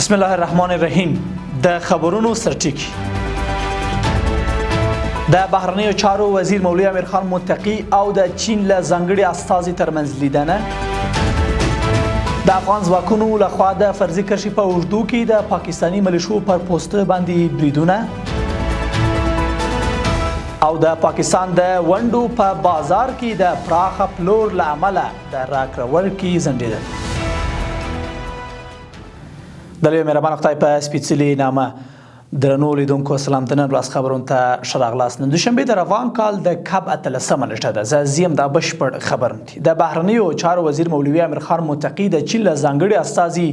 بسم الله الرحمن الرحیم. د خبرونو سرټکی. د بهرنیو چارو وزیر مولوی امیر خان متقی او د چین له ځانګړي استازي ترمنځ لیدنه. د افغان ځواکونو لخوا د فرضي کرښې په اردو کې د پاکستاني ملیشو پر پوسټ باندې بریدونه او د پاکستان د ونډو په بازار کې د پراخه پلور له امله د راکړه ورکړې ځنډېدل. د لوی مهربان خدای په سپېڅلي نامه درنو لیدونکو سلام. د نن ورځ خبرونو ته ښه راغلاست. نن دوشنبې د روان کال د کب 18مه نیټه ده. زه زیم دا بشپړ خبرونه دي. د بهرنیو چارو وزیر مولوي امیر خان متقی د چین له ځانګړي استازي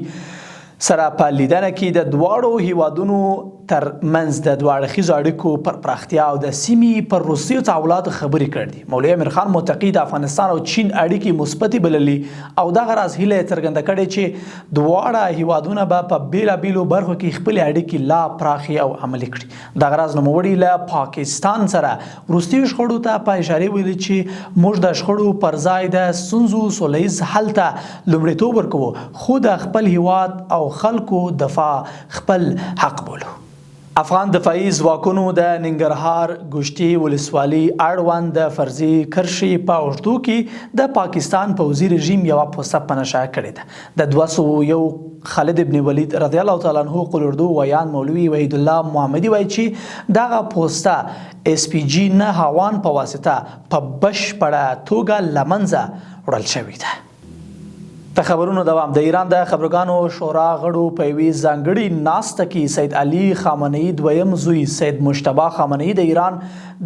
سره په لیدنه کې د دواړو هیوادونو ترمنځ د دوه اړخیزو اړیکو پر پراختیا او د سیمې پر وروستیو تحولاتو خبرې کړې دي. مولوي امیر خان متقی د افغانستان او چین اړیکې مثبتې بللي او دغه راز هیله یې څرګنده کړې چې دواړه هیوادونه به په بیلابیلو برخو کې خپلې اړیکې لا پراخې او عملي کړي. دغه راز نوموړي له پاکستان سره وروستیو شخړو ته په اشاره ویلي چې موږ د شخړو پر ځای د ستونزو سوله ییز حل ته لومړیتوب ورکوو، خو د خپل هیواد او خلکو دفاع خپل حق بولو. افغان دفاعي ځواکونو د ننګرهار ګوشتي ولسوالۍ اړوند د فرضي کرښې په اردو کې د پاکستان پوځي رژیم یوه پوسټه په نشر کړې ده. د 201 خالد ابن ولید رضی الله تعالی عنه قول اردو ویان مولوي وحید الله محمدي وایي چې دغه پوسټه SPG 9 هاوان په واسطه په بشپړه توګه له منځه وړل شوې ده. د خبرونو دوام. د ایران د خبرګانو شورا غړو په یوې ځانګړې ناسته کې سید علي خامنه‌ای دویم زوی سید مجتبی خامنه‌ای د ایران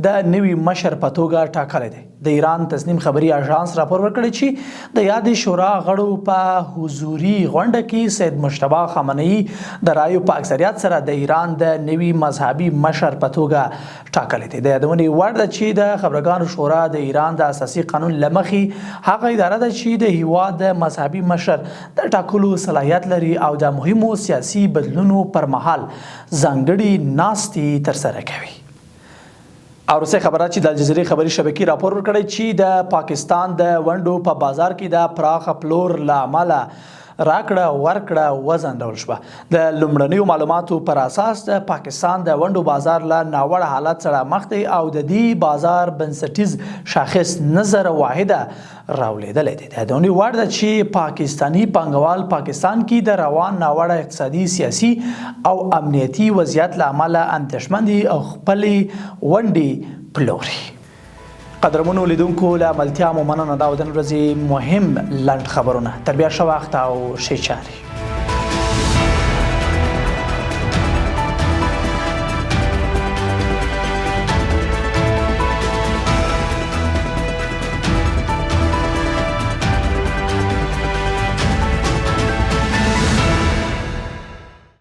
د نوي مشر په توګه ټاکلی دی. د ایران تسنیم خبري اژانس راپور ورکړی چې د یادې شورا غړو په حضوري غونډه کې سید مجتبی خامنه‌ای د رایو په اکثریت سره د ایران د نوي مذهبي مشر په توګه ټاکلی دی. د یادونې وړ ده چې د خبرګانو شورا د ایران د اساسي قانون له مخې هغه اداره ده چې د هیواد د مذهبي مشر د ټاکلو صلاحیت لري او د مهمو سیاسي بدلونو پر مهال ځانګړي ناستې ترسره کوي. او وروستۍ خبره چې د الجزیرې خبري شبکې راپور ورکړی چې د پاکستان د ونډو په بازار کې د پراخه پلور له امله راکړه ورکړه وځنډول شوه. د لومړنیو معلوماتو پر اساس د پاکستان د ونډو بازار له ناوړه حالت سره مخ دی او د دې بازار بنسټیز شاخص نظر واحده راولېدلی دی. د یادونې وړ ده چې پاکستاني پانګوال پاکستان کې د روان ناوړه اقتصادي سیاسي او امنیتي وضعیت له امله اندېښمن دي او خپلې ونډې پلوري. قدرمنو لیدونکو له ملتیا مو مننه. دا د نن ورځې مهم لنډ خبرونه. تر بیا ښه وخت او ښې چارې.